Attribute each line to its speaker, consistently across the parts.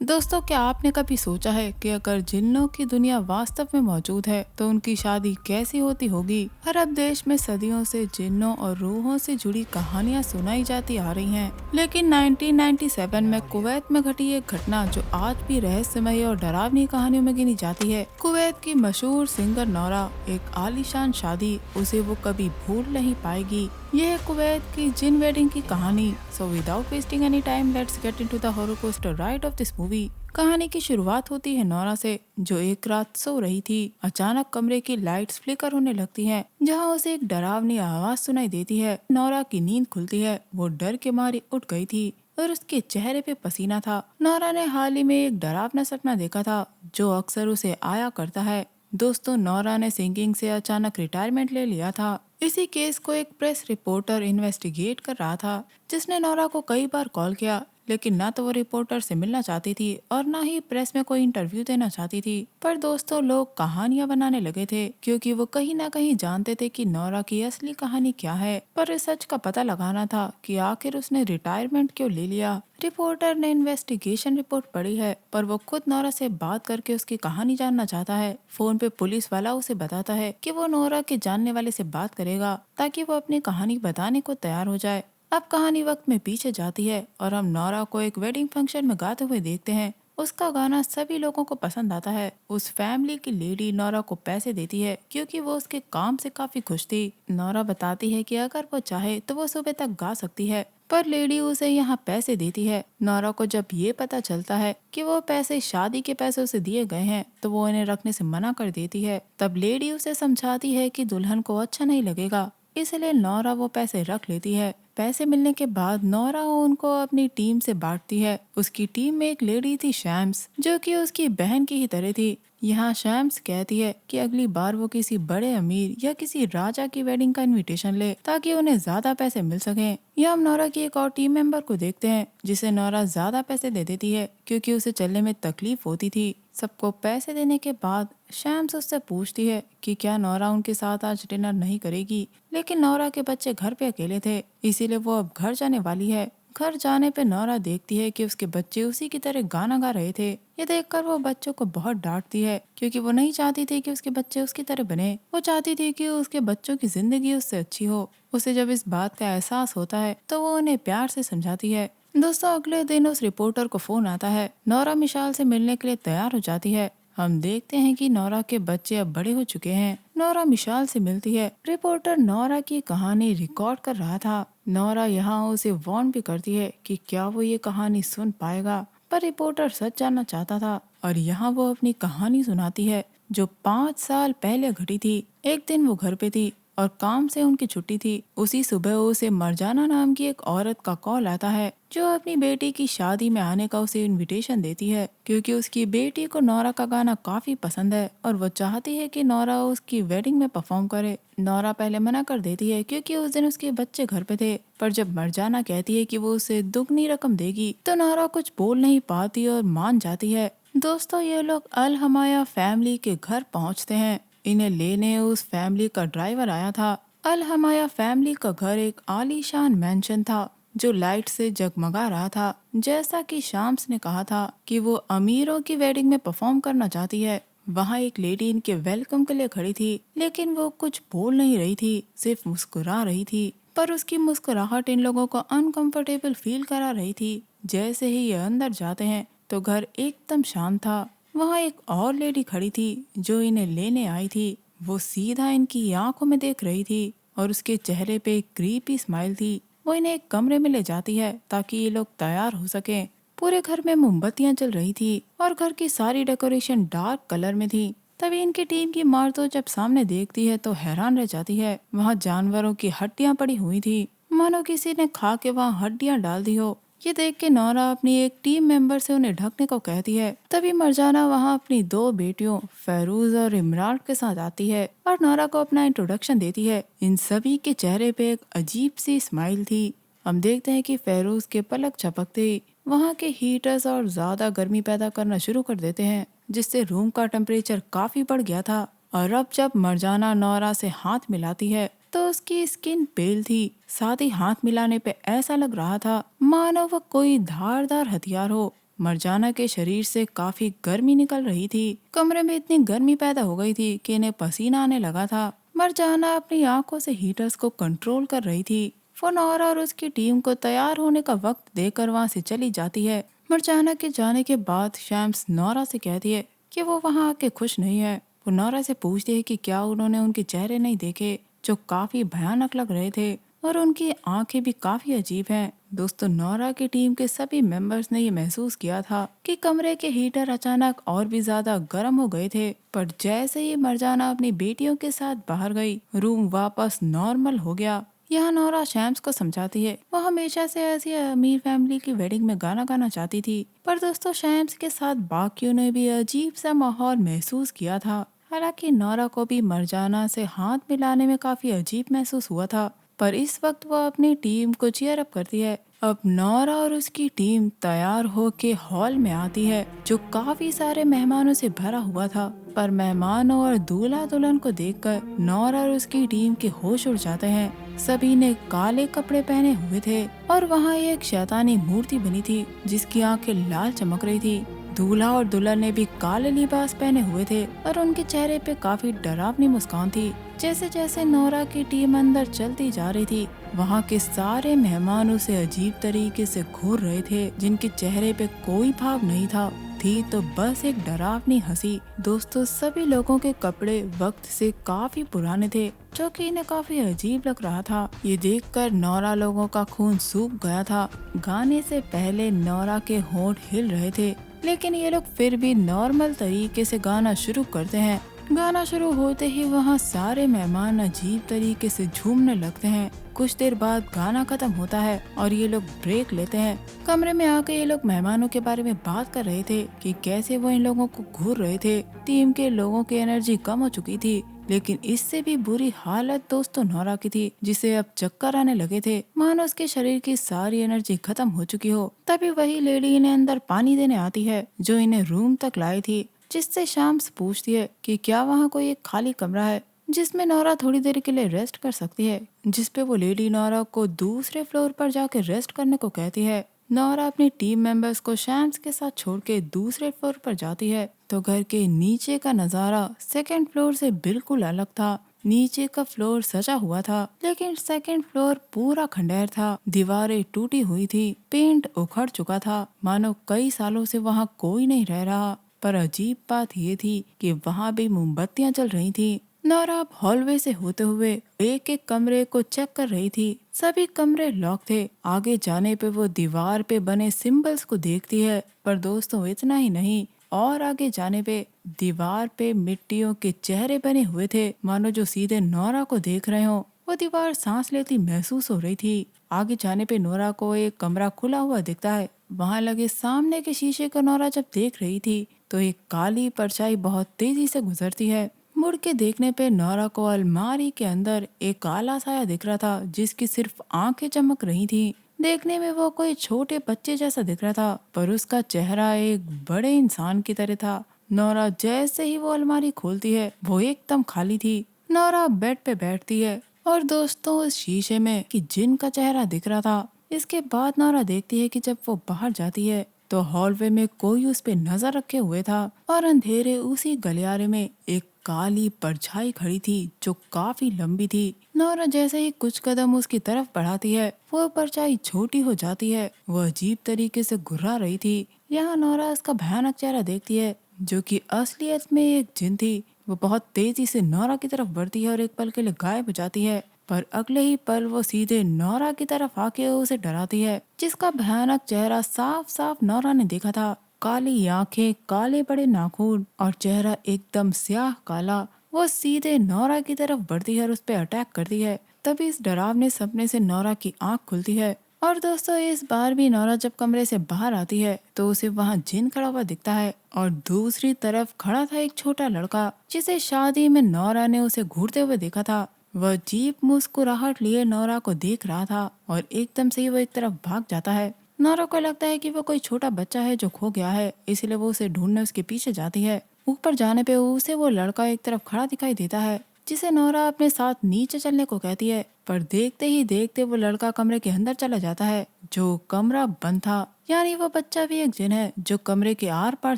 Speaker 1: दोस्तों, क्या आपने कभी सोचा है कि अगर जिन्नों की दुनिया वास्तव में मौजूद है तो उनकी शादी कैसी होती होगी। अरब देश में सदियों से जिन्नों और रूहों से जुड़ी कहानियां सुनाई जाती आ रही हैं, लेकिन 1997 में कुवैत में घटी एक घटना जो आज भी रहस्यमय और डरावनी कहानियों में गिनी जाती है। कुवैत की मशहूर सिंगर नौरा एक आलीशान शादी उसे वो कभी भूल नहीं पाएगी। यह है कुवैत की जिन वेडिंग की कहानी। So without wasting any time, let's get into the horror coaster ride of this movie. कहानी की शुरुआत होती है नौरा से, जो एक रात सो रही थी। अचानक कमरे की लाइट्स फ्लिकर होने लगती हैं, जहां उसे एक डरावनी आवाज सुनाई देती है। नौरा की नींद खुलती है। वो डर के मारे उठ गई थी और उसके चेहरे पे पसीना था। नौरा ने हाल ही में एक डरावना सपना देखा था, जो अक्सर उसे आया करता है। दोस्तों, नौरा ने सिंगिंग से अचानक रिटायरमेंट ले लिया था। इसी केस को एक प्रेस रिपोर्टर इन्वेस्टिगेट कर रहा था, जिसने नौरा को कई बार कॉल किया, लेकिन ना तो वो रिपोर्टर से मिलना चाहती थी और ना ही प्रेस में कोई इंटरव्यू देना चाहती थी। पर दोस्तों, लोग कहानियां बनाने लगे थे, क्योंकि वो कहीं ना कहीं जानते थे कि नौरा की असली कहानी क्या है। पर इस सच का पता लगाना था कि आखिर उसने रिटायरमेंट क्यों ले लिया। रिपोर्टर ने इन्वेस्टिगेशन रिपोर्ट पढ़ी है, पर वो खुद नौरा से बात करके उसकी कहानी जानना चाहता है। फोन पे पुलिस वाला उसे बताता है कि वो नौरा के जानने वाले से बात करेगा, ताकि वो अपनी कहानी बताने को तैयार हो जाए। अब कहानी वक्त में पीछे जाती है और हम नौरा को एक वेडिंग फंक्शन में गाते हुए देखते हैं। उसका गाना सभी लोगों को पसंद आता है। उस फैमिली की लेडी नौरा को पैसे देती है, क्योंकि वो उसके काम से काफी खुश थी। नौरा बताती है कि अगर वो चाहे तो वो सुबह तक गा सकती है, पर लेडी उसे यहाँ पैसे देती है। नौरा को जब ये पता चलता है कि वो पैसे शादी के पैसे उसे दिए गए हैं, तो वो इन्हें रखने से मना कर देती है। तब लेडी उसे समझाती है कि दुल्हन को अच्छा नहीं लगेगा, इसलिए नौरा वो पैसे रख लेती है। पैसे मिलने के बाद नौरा उनको अपनी टीम से बांटती है। उसकी टीम में एक लेडी थी, शैम्स, जो कि उसकी बहन की ही तरह थी। यहाँ शैम्स कहती है कि अगली बार वो किसी बड़े अमीर या किसी राजा की वेडिंग का इनविटेशन ले, ताकि उन्हें ज्यादा पैसे मिल सके। यहाँ हम नौरा की एक और टीम मेंबर को देखते हैं, जिसे नौरा ज्यादा पैसे दे देती है, क्योंकि उसे चलने में तकलीफ होती थी। सबको पैसे देने के बाद शैम्स उससे पूछती है कि क्या नौरा उनके साथ आज डिनर नहीं करेगी, लेकिन नौरा के बच्चे घर पे अकेले थे, इसीलिए वो अब घर जाने वाली है। घर जाने पे नौरा देखती है कि उसके बच्चे उसी की तरह गाना गा रहे थे। ये देखकर वो बच्चों को बहुत डांटती है, क्योंकि वो नहीं चाहती थी कि उसके बच्चे उसकी तरह बने। वो चाहती थी कि उसके बच्चों की जिंदगी उससे अच्छी हो। उसे जब इस बात का एहसास होता है, तो वो उन्हें प्यार से समझाती है। दोस्तों, अगले दिन उस रिपोर्टर को फोन आता है। नौरा मिशाल से मिलने के लिए तैयार हो जाती है। हम देखते हैं कि नौरा के बच्चे अब बड़े हो चुके हैं। नौरा मिशाल से मिलती है। रिपोर्टर नौरा की कहानी रिकॉर्ड कर रहा था। नौरा यहाँ उसे वार्न भी करती है कि क्या वो ये कहानी सुन पाएगा, पर रिपोर्टर सच जानना चाहता था और यहाँ वो अपनी कहानी सुनाती है, जो 5 साल पहले घटी थी। एक दिन वो घर पे थी और काम से उनकी छुट्टी थी। उसी सुबह उसे मरजाना नाम की एक औरत का कॉल आता है, जो अपनी बेटी की शादी में आने का उसे इनविटेशन देती है, क्योंकि उसकी बेटी को नौरा का गाना काफी पसंद है और वो चाहती है कि नौरा उसकी वेडिंग में परफॉर्म करे। नौरा पहले मना कर देती है, क्योंकि उस दिन उसके बच्चे घर पे थे। पर जब मरजाना कहती है कि वो उसे दुगनी रकम देगी, तो नौरा कुछ बोल नहीं पाती और मान जाती है। दोस्तों, ये लोग अल हमाया फैमिली के घर पहुंचते हैं। इन्हें लेने उस फैमिली का ड्राइवर आया था। अल हमाया फैमिली का घर एक आलीशान मैंशन था, जो लाइट से जगमगा रहा था। जैसा कि शाम्स ने कहा था कि वो अमीरों की वेडिंग में परफॉर्म करना चाहती है। वहाँ एक लेडी इनके वेलकम के लिए खड़ी थी, लेकिन वो कुछ बोल नहीं रही थी, सिर्फ मुस्कुरा रही थी। पर उसकी मुस्कुराहट इन लोगों को अनकंफर्टेबल फील करा रही थी। जैसे ही ये अंदर जाते हैं, तो घर एकदम शांत था। वहाँ एक और लेडी खड़ी थी, जो इन्हें लेने आई थी। वो सीधा इनकी आंखों में देख रही थी और उसके चेहरे पे एक क्रीपी स्माइल थी। वो इन्हें एक कमरे में ले जाती है, ताकि ये लोग तैयार हो सके। पूरे घर में मोमबत्तियां जल रही थी और घर की सारी डेकोरेशन डार्क कलर में थी। तभी इनकी टीम की मर्दों जब सामने देखती है, तो हैरान रह जाती है। वहाँ जानवरों की हड्डियां पड़ी हुई थी, मानो किसी ने खा के वहाँ हड्डियां डाल दी हो। ये देख के नौरा अपनी एक टीम मेंबर से उन्हें ढकने को कहती है। तभी मरजाना वहाँ अपनी दो बेटियों फैरूज और इमरान के साथ आती है और नौरा को अपना इंट्रोडक्शन देती है। इन सभी के चेहरे पे एक अजीब सी स्माइल थी। हम देखते हैं कि फैरूज के पलक झपकते ही वहाँ के हीटर्स और ज्यादा गर्मी पैदा करना शुरू कर देते हैं, जिससे रूम का टेम्परेचर काफी बढ़ गया था। और अब जब मरजाना नौरा से हाथ मिलाती है, तो उसकी स्किन पेल थी। साथ ही हाथ मिलाने पे ऐसा लग रहा था मानो वह कोई धारदार हथियार हो। मरजाना के शरीर से काफी गर्मी निकल रही थी। कमरे में इतनी गर्मी पैदा हो गई थी कि इन्हें पसीना आने लगा था। मरजाना अपनी आंखों से हीटर्स को कंट्रोल कर रही थी। वो नौरा और उसकी टीम को तैयार होने का वक्त देकर वहाँ से चली जाती है। मरजाना के जाने के बाद शैम्स नौरा से कहती है कि वो वहाँ आके खुश नहीं है। वो नौरा से पूछती है कि क्या उन्होंने उनके चेहरे नहीं देखे जो काफी भयानक लग रहे थे और उनकी आंखें भी काफी अजीब हैं। दोस्तों, नौरा की टीम के सभी मेंबर्स ने ये महसूस किया था कि कमरे के हीटर अचानक और भी ज्यादा गर्म हो गए थे। पर जैसे ही मरजाना अपनी बेटियों के साथ बाहर गई, रूम वापस नॉर्मल हो गया। यहाँ नौरा शैम्स को समझाती है वो हमेशा से ऐसी अमीर फैमिली की वेडिंग में गाना गाना चाहती थी। पर दोस्तों, शैम्स के साथ बाकियों ने भी अजीब सा माहौल महसूस किया था। हालांकि नौरा को भी मरजाना से हाथ मिलाने में काफी अजीब महसूस हुआ था, पर इस वक्त वो अपनी टीम को चीयर अप करती है। अब नौरा और उसकी टीम तैयार होके हॉल में आती है जो काफी सारे मेहमानों से भरा हुआ था। पर मेहमानों और दूल्हा दुल्हन को देखकर नौरा और उसकी टीम के होश उड़ जाते हैं। सभी ने काले कपड़े पहने हुए थे और वहाँ एक शैतानी मूर्ति बनी थी जिसकी आंखें लाल चमक रही थी। दूल्हा और दुल्हन ने भी काले लिबास पहने हुए थे और उनके चेहरे पे काफी डरावनी मुस्कान थी। जैसे जैसे नौरा की टीम अंदर चलती जा रही थी, वहाँ के सारे मेहमान उसे अजीब तरीके से घूर रहे थे, जिनके चेहरे पे कोई भाव नहीं था, थी तो बस एक डरावनी हंसी। दोस्तों, सभी लोगों के कपड़े वक्त से काफी पुराने थे, जो कि इन्हें काफी अजीब लग रहा था। ये देखकर नौरा लोगों का खून सूख गया था। गाने से पहले नौरा के होंठ हिल रहे थे, लेकिन ये लोग फिर भी नॉर्मल तरीके से गाना शुरू करते हैं। गाना शुरू होते ही वहाँ सारे मेहमान अजीब तरीके से झूमने लगते हैं। कुछ देर बाद गाना खत्म होता है और ये लोग ब्रेक लेते हैं। कमरे में आके ये लोग मेहमानों के बारे में बात कर रहे थे कि कैसे वो इन लोगों को घूर रहे थे। टीम के लोगों की एनर्जी कम हो चुकी थी, लेकिन इससे भी बुरी हालत दोस्तों नौरा की थी, जिसे अब चक्कर आने लगे थे, मानो उसके शरीर की सारी एनर्जी खत्म हो चुकी हो। तभी वही लेडी इन्हें अंदर पानी देने आती है जो इन्हें रूम तक लाई थी, जिससे शाम्स पूछती है कि क्या वहाँ कोई एक खाली कमरा है जिसमें नौरा थोड़ी देर के लिए रेस्ट कर सकती है। जिसपे वो लेडी नौरा को दूसरे फ्लोर पर जाकर रेस्ट करने को कहती है। नौरा अपनी टीम मेंबर्स को शैम्स के साथ छोड़ के दूसरे फ्लोर पर जाती है तो घर के नीचे का नजारा सेकंड फ्लोर से बिल्कुल अलग था। नीचे का फ्लोर सजा हुआ था, लेकिन सेकंड फ्लोर पूरा खंडहर था। दीवारें टूटी हुई थी, पेंट उखड़ चुका था, मानो कई सालों से वहाँ कोई नहीं रह रहा। पर अजीब बात ये थी कि वहाँ भी मोमबत्तियाँ जल रही थी। नौरा अब हॉलवे से होते हुए एक एक कमरे को चेक कर रही थी। सभी कमरे लॉक थे। आगे जाने पे वो दीवार पे बने सिंबल्स को देखती है, पर दोस्तों इतना ही नहीं, और आगे जाने पे दीवार पे मिट्टियों के चेहरे बने हुए थे, मानो जो सीधे नौरा को देख रहे हो। वो दीवार सांस लेती महसूस हो रही थी। आगे जाने पे नौरा को एक कमरा खुला हुआ दिखता है। वहाँ लगे सामने के शीशे को नौरा जब देख रही थी तो एक काली परछाई बहुत तेजी से गुजरती है। मुड़ के देखने पे नौरा को अलमारी के अंदर एक काला साया दिख रहा था, जिसकी सिर्फ आंखें चमक रही थी। देखने में वो कोई छोटे बच्चे जैसा दिख रहा था, पर उसका चेहरा एक बड़े इंसान की तरह था। नौरा जैसे ही वो अलमारी खोलती है, वो एकदम खाली थी। नौरा बेड पे बैठती है और दोस्तों उस शीशे में कि जिन का चेहरा दिख रहा था। इसके बाद नौरा देखती है कि जब वो बाहर जाती है तो हॉलवे में कोई उस पे नजर रखे हुए था और अंधेरे उसी गलियारे में एक काली परछाई खड़ी थी जो काफी लंबी थी। नौरा जैसे ही कुछ कदम उसकी तरफ बढ़ाती है, वो परछाई छोटी हो जाती है। वो अजीब तरीके से घुर्रा रही थी। यहाँ नौरा उसका भयानक चेहरा देखती है, जो कि असलियत में एक जिन थी। वो बहुत तेजी से नौरा की तरफ बढ़ती है और एक पल के लिए गायब हो जाती है, पर अगले ही पल वो सीधे नौरा की तरफ आके उसे डराती है, जिसका भयानक चेहरा साफ साफ नौरा ने देखा था। काली आंखें, काले बड़े नाखून और चेहरा एकदम स्याह काला। वो सीधे नौरा की तरफ बढ़ती है और उस पर अटैक करती है। तभी इस डरावने सपने से नौरा की आंख खुलती है और दोस्तों इस बार भी नौरा जब कमरे से बाहर आती है तो उसे वहाँ जिन खड़ा हुआ दिखता है और दूसरी तरफ खड़ा था एक छोटा लड़का, जिसे शादी में नौरा ने उसे घूरते हुए देखा था। वह अजीब मुस्कुराहट लिए नौरा को देख रहा था और एकदम से ही वो एक तरफ भाग जाता है। नौरा को लगता है कि वो कोई छोटा बच्चा है जो खो गया है, इसलिए वो उसे ढूंढने उसके पीछे जाती है। ऊपर जाने पे उसे वो लड़का एक तरफ खड़ा दिखाई देता है जिसे नोरा अपने साथ नीचे चलने को कहती है। पर देखते ही देखते वो लड़का कमरे के अंदर चला जाता है। जो कमरा बंद था, यानी वो बच्चा भी एक जिन है जो कमरे के आर पार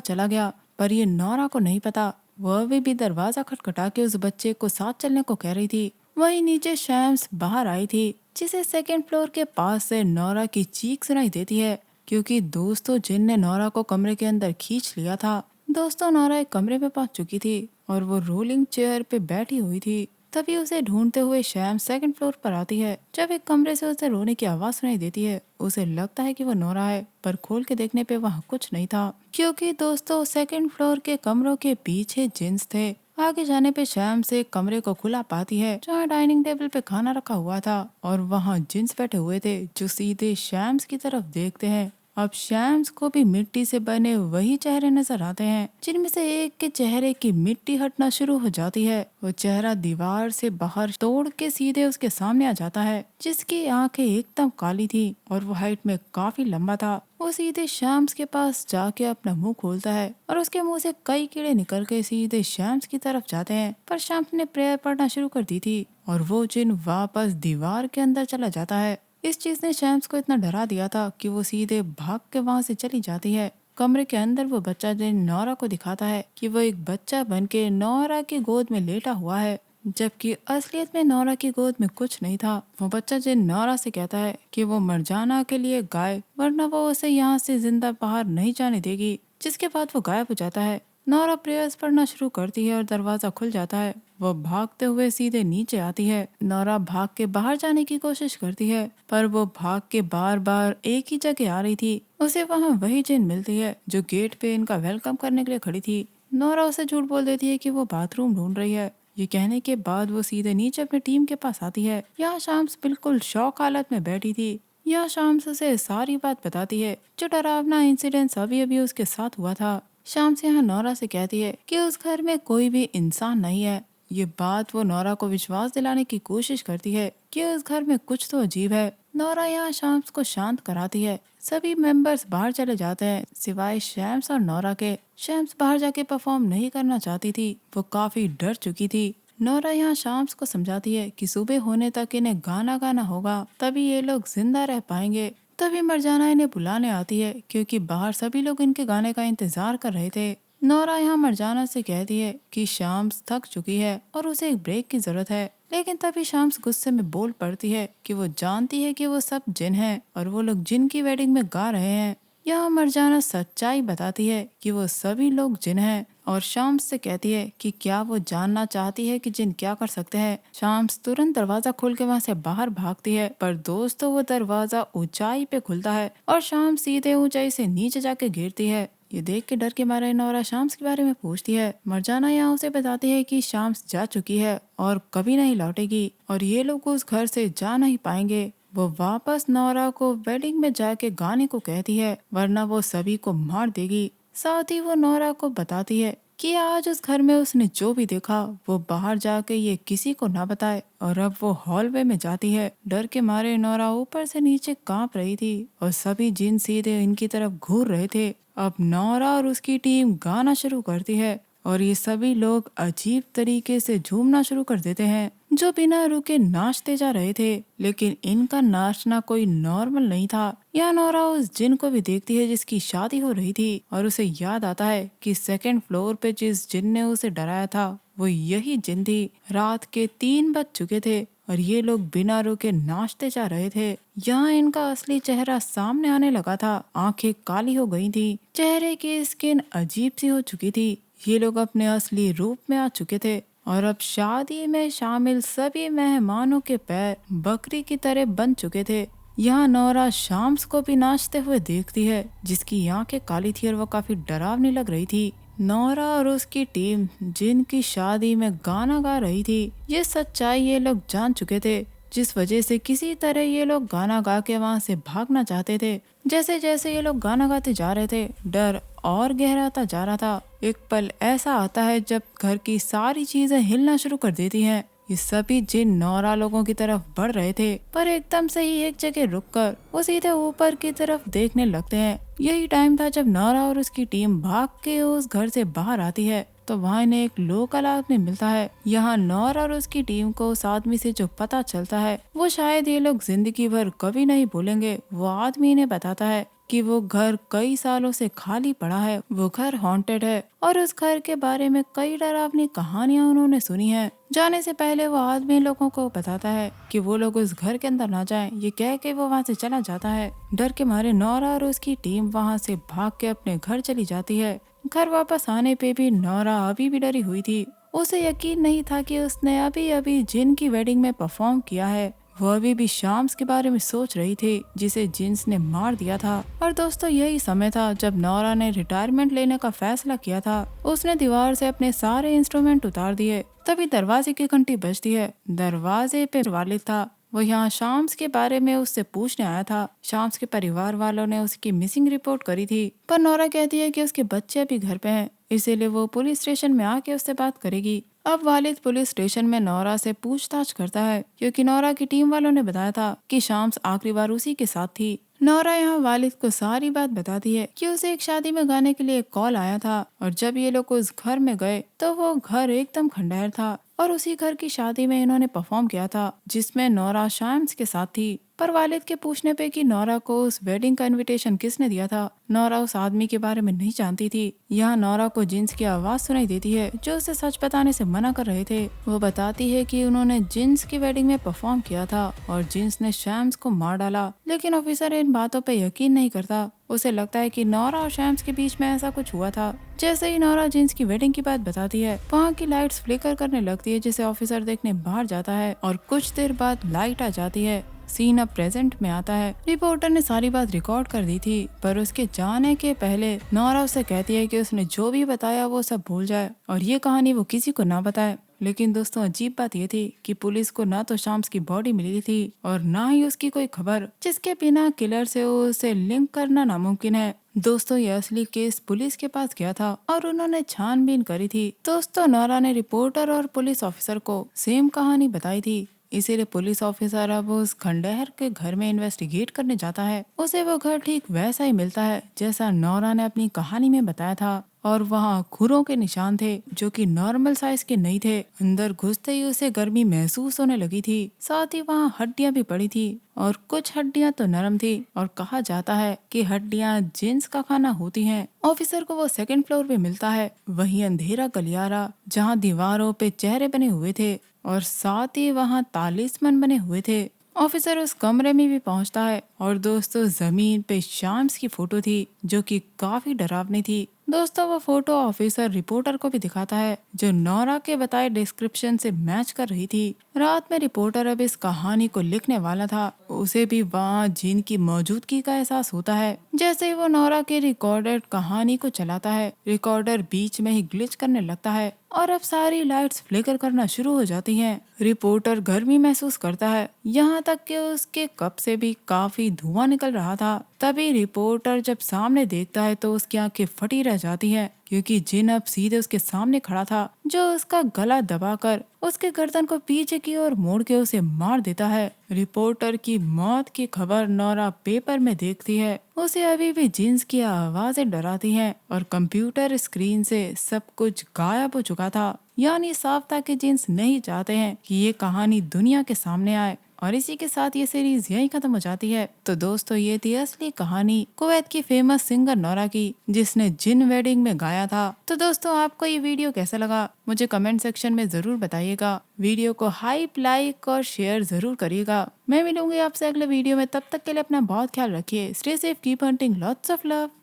Speaker 1: चला गया। पर ये नोरा को नहीं पता, वह अभी भी दरवाजा खटखटा के उस बच्चे को साथ चलने को कह रही थी। वहीं नीचे शैम्स बाहर आई थी, जिसे सेकंड फ्लोर के पास से नोरा की चीख सुनाई देती है, क्योंकि दोस्तों जिन ने नोरा को कमरे के अंदर खींच लिया था। दोस्तों नोरा एक कमरे में पहुंच चुकी थी और वो रोलिंग चेयर पे बैठी हुई थी। तभी उसे ढूंढते हुए शैम सेकंड फ्लोर पर आती है। जब एक कमरे से उसे रोने की आवाज सुनाई देती है, उसे लगता है कि वो नोरा है, पर खोल के देखने पे वहाँ कुछ नहीं था, क्योंकि दोस्तों सेकंड फ्लोर के कमरों के पीछे जिन्स थे। आगे जाने पे शैम से एक कमरे को खुला पाती है, जहाँ डाइनिंग टेबल पे खाना रखा हुआ था और वहाँ जिन्स बैठे हुए थे जो सीधे शैम्स की तरफ देखते हैं। अब शैम्स को भी मिट्टी से बने वही चेहरे नजर आते हैं, जिनमें से एक के चेहरे की मिट्टी हटना शुरू हो जाती है। वो चेहरा दीवार से बाहर तोड़ के सीधे उसके सामने आ जाता है, जिसकी आंखें एकदम काली थी और वो हाइट में काफी लंबा था। वो सीधे शैम्स के पास जाके अपना मुंह खोलता है और उसके मुंह से कई कीड़े निकल के सीधे शैम्स की तरफ जाते हैं। पर शैम्स ने प्रेयर पढ़ना शुरू कर दी थी और वो जिन वापस दीवार के अंदर चला जाता है। इस चीज ने शैम्स को इतना डरा दिया था कि वो सीधे भाग के वहाँ से चली जाती है। कमरे के अंदर वो बच्चा जिन नोरा को दिखाता है कि वो एक बच्चा बनके नोरा की गोद में लेटा हुआ है, जबकि असलियत में नोरा की गोद में कुछ नहीं था। वो बच्चा जिन नोरा से कहता है कि वो मरजाना के लिए गाय, वरना वो उसे यहाँ से जिंदा बाहर नहीं जाने देगी। जिसके बाद वो गायब हो जाता है। नोरा प्रेयर्स पढ़ना शुरू करती है और दरवाजा खुल जाता है। वो भागते हुए सीधे नीचे आती है। नोरा भाग के बाहर जाने की कोशिश करती है, पर वो भाग के बार बार एक ही जगह आ रही थी। उसे वहाँ वही जिन मिलती है जो गेट पे इनका वेलकम करने के लिए खड़ी थी। नोरा उसे झूठ बोल देती है कि वो बाथरूम ढूंढ रही है। ये कहने के बाद वो सीधे नीचे अपनी टीम के पास आती है। यहाँ शाम्स बिल्कुल शौक हालत में बैठी थी। यहाँ शाम्स उसे सारी बात बताती है, जो डरावना इंसिडेंट अभी अभी उसके साथ हुआ था। शाम्स यहाँ नोरा से कहती है कि उस घर में कोई भी इंसान नहीं है। ये बात वो नोरा को विश्वास दिलाने की कोशिश करती है कि उस घर में कुछ तो अजीब है। नोरा यहाँ शाम्स को शांत कराती है। सभी मेंबर्स बाहर चले जाते हैं सिवाय शैम्स और नोरा के। शैम्स बाहर जाके परफॉर्म नहीं करना चाहती थी, वो काफी डर चुकी थी। नोरा यहाँ शाम्स को समझाती है कि सुबह होने तक इन्हें गाना गाना होगा, तभी ये लोग जिंदा रह पाएंगे। तभी मरजाना इन्हें बुलाने आती है, क्योंकि बाहर सभी लोग इनके गाने का इंतजार कर रहे थे। नोरा यहाँ मरजाना से कहती है कि शाम्स थक चुकी है और उसे एक ब्रेक की जरूरत है। लेकिन तभी शाम्स गुस्से में बोल पड़ती है कि वो जानती है कि वो सब जिन हैं और वो लोग जिन की वेडिंग में गा रहे हैं। यहाँ मरजाना सच्चाई बताती है कि वो सभी लोग जिन हैं और शाम्स से कहती है कि क्या वो जानना चाहती है कि जिन क्या कर सकते हैं। शाम्स तुरंत दरवाजा खोल के वहाँ से बाहर भागती है, पर दोस्तों वो दरवाजा ऊंचाई पे खुलता है और शाम्स सीधे ऊंचाई से नीचे जाके गिरती है। ये देख के डर के मारे नोरा शाम्स के बारे में पूछती है। मरजाना यहाँ उसे बताती है कि शाम्स जा चुकी है और कभी नहीं लौटेगी और ये लोग उस घर से जा नहीं पाएंगे। वो वापस नोरा को वेडिंग में जाके गाने को कहती है, वरना वो सभी को मार देगी। साथ ही वो नोरा को बताती है कि आज उस घर में उसने जो भी देखा वो बाहर जाके ये किसी को ना बताए। और अब वो हॉलवे में जाती है। डर के मारे नोरा ऊपर से नीचे कांप रही थी और सभी जिन सीधे इनकी तरफ घूर रहे थे। अब नोरा और उसकी टीम गाना शुरू करती है और ये सभी लोग अजीब तरीके से झूमना शुरू कर देते हैं, जो बिना रुके नाचते जा रहे थे। लेकिन इनका नाचना कोई नॉर्मल नहीं था। यहाँ नोरा उस जिन को भी देखती है जिसकी शादी हो रही थी और उसे याद आता है कि सेकंड फ्लोर पे जिस जिन ने उसे डराया था वो यही जिन थी। रात के 3 बज चुके थे और ये लोग बिना रुके नाचते जा रहे थे। यहाँ इनका असली चेहरा सामने आने लगा था। आंखें काली हो गई थी, चेहरे की स्किन अजीब सी हो चुकी थी। ये लोग अपने असली रूप में आ चुके थे और अब शादी में शामिल सभी मेहमानों के पैर बकरी की तरह बन चुके थे। यहाँ नोरा शाम्स को भी नाचते हुए देखती है, जिसकी आंखें काली थी और वो काफी डरावनी लग रही थी। नोरा और उसकी टीम जिनकी शादी में गाना गा रही थी, ये सच्चाई ये लोग जान चुके थे, जिस वजह से किसी तरह ये लोग गाना गा के वहाँ से भागना चाहते थे। जैसे जैसे ये लोग गाना गाते जा रहे थे, डर और गहराता जा रहा था। एक पल ऐसा आता है जब घर की सारी चीजें हिलना शुरू कर देती हैं। ये सभी जिन नौरा लोगों की तरफ बढ़ रहे थे, पर एकदम से ही एक जगह रुककर वो सीधे ऊपर की तरफ देखने लगते हैं। यही टाइम था जब नौरा और उसकी टीम भाग के उस घर से बाहर आती है, तो वहाँ इन्हें एक लोकल आदमी मिलता है। यहाँ नौरा और उसकी टीम को उस आदमी से जो पता चलता है वो शायद ये लोग जिंदगी भर कभी नहीं भूलेंगे। वो आदमी इन्हें बताता है कि वो घर कई सालों से खाली पड़ा है, वो घर हॉन्टेड है और उस घर के बारे में कई डरावनी कहानियां उन्होंने सुनी है। जाने से पहले वो आदमी लोगों को बताता है कि वो लोग उस घर के अंदर ना जाएं। ये कह के वो वहाँ से चला जाता है। डर के मारे नौरा और उसकी टीम वहाँ से भाग के अपने घर चली जाती है। घर वापस आने पे भी नौरा अभी भी डरी हुई थी। उसे यकीन नहीं था कि उसने अभी अभी जिन की वेडिंग में परफॉर्म किया है। वो अभी भी शाम्स के बारे में सोच रही थी जिसे जिन्स ने मार दिया था। और दोस्तों यही समय था जब नौरा ने रिटायरमेंट लेने का फैसला किया था। उसने दीवार से अपने सारे इंस्ट्रूमेंट उतार दिए। तभी दरवाजे की घंटी बजती है। दरवाजे पे वालिद था। वो यहाँ शाम्स के बारे में उससे पूछने आया था। शाम्स के परिवार वालों ने उसकी मिसिंग रिपोर्ट करी थी, पर नौरा कहती है कि उसके बच्चे अभी घर पे हैं, इसीलिए वो पुलिस स्टेशन में आके उससे बात करेगी। अब वालिद पुलिस स्टेशन में नौरा से पूछताछ करता है, क्योंकि नौरा की टीम वालों ने बताया था कि शाम्स आखिरी बार उसी के साथ थी। नौरा यहाँ वालिद को सारी बात बताती है कि उसे एक शादी में गाने के लिए एक कॉल आया था, और जब ये लोग उस घर में गए तो वो घर एकदम खंडहर था, और उसी घर की शादी में इन्होंने परफॉर्म किया था जिसमें नौरा शाम्स के साथ थी। पर वालिद के पूछने पे कि नौरा को उस वेडिंग का इनविटेशन किसने दिया था, नौरा उस आदमी के बारे में नहीं जानती थी। यहाँ नौरा को जिन्स की आवाज सुनाई देती है जो उसे सच बताने से मना कर रहे थे। वो बताती है कि उन्होंने जिन्स की वेडिंग में परफॉर्म किया था और जिन्स ने शैम्स को मार डाला, लेकिन ऑफिसर इन बातों पे यकीन नहीं करता। उसे लगता है कि नौरा और शैम्स के बीच में ऐसा कुछ हुआ था। जैसे ही नौरा जिन्स की वेडिंग की बात बताती है, वहाँ की लाइट्स फ्लिकर करने लगती है, जिसे ऑफिसर देखने बाहर जाता है और कुछ देर बाद लाइट आ जाती है। सीन अब प्रेजेंट में आता है। रिपोर्टर ने सारी बात रिकॉर्ड कर दी थी, पर उसके जाने के पहले नौरा उसे कहती है कि उसने जो भी बताया वो सब भूल जाए और ये कहानी वो किसी को ना बताए। लेकिन दोस्तों अजीब बात ये थी कि पुलिस को ना तो शाम्स की बॉडी मिली थी और ना ही उसकी कोई खबर, जिसके बिना किलर से उसे लिंक करना नामुमकिन है। दोस्तों ये असली केस पुलिस के पास गया था और उन्होंने छानबीन करी थी। दोस्तों नौरा ने रिपोर्टर और पुलिस ऑफिसर को सेम कहानी बताई थी, इसीलिए पुलिस ऑफिसर अब उस खंडहर के घर में इन्वेस्टिगेट करने जाता है। उसे वो घर ठीक वैसा ही मिलता है जैसा नौरा ने अपनी कहानी में बताया था, और वहाँ खुरों के निशान थे जो कि नॉर्मल साइज के नहीं थे। अंदर घुसते ही उसे गर्मी महसूस होने लगी थी। साथ ही वहाँ हड्डियां भी पड़ी थी और कुछ हड्डियां तो नरम थी, और कहा जाता है कि हड्डियां जिन्स का खाना होती हैं। ऑफिसर को वो सेकंड फ्लोर पे मिलता है, वही अंधेरा गलियारा जहाँ दीवारों पे चेहरे बने हुए थे और साथ ही वहाँ तालिस्मन बने हुए थे। ऑफिसर उस कमरे में भी पहुंचता है और दोस्तों जमीन पे शाम्स की फोटो थी जो कि काफी डरावनी थी। दोस्तों वो फोटो ऑफिसर रिपोर्टर को भी दिखाता है जो नौरा के बताए डिस्क्रिप्शन से मैच कर रही थी। रात में रिपोर्टर अब इस कहानी को लिखने वाला था। उसे भी वहाँ जिन की मौजूदगी का एहसास होता है। जैसे ही वो नौरा के रिकॉर्डेड कहानी को चलाता है, रिकॉर्डर बीच में ही ग्लिच करने लगता है और अब सारी लाइट्स फ्लिकर करना शुरू हो जाती हैं। रिपोर्टर गर्मी महसूस करता है, यहाँ तक कि उसके कप से भी काफी धुआं निकल रहा था। तभी रिपोर्टर जब सामने देखता है तो उसकी आंखें फटी रह जाती हैं, क्योंकि जिन अब सीधे उसके सामने खड़ा था, जो उसका गला दबाकर उसके गर्दन को पीछे की ओर मोड़ के उसे मार देता है। रिपोर्टर की मौत की खबर नौरा पेपर में देखती है। उसे अभी भी जिन्स की आवाजें डराती हैं और कंप्यूटर स्क्रीन से सब कुछ गायब हो चुका था। यानी साफ था कि जिन्स नहीं चाहते हैं कि ये कहानी दुनिया के सामने आए। और इसी के साथ ये सीरीज यहीं खत्म हो जाती है। तो दोस्तों ये थी असली कहानी कुवैत की फेमस सिंगर नौरा की, जिसने जिन वेडिंग में गाया था। तो दोस्तों आपको ये वीडियो कैसा लगा मुझे कमेंट सेक्शन में जरूर बताइएगा। वीडियो को हाइप, लाइक और शेयर जरूर करिएगा। मैं मिलूंगी आपसे अगले वीडियो में, तब तक के लिए अपना बहुत ख्याल रखिए। Stay safe, keep hunting, lots of love.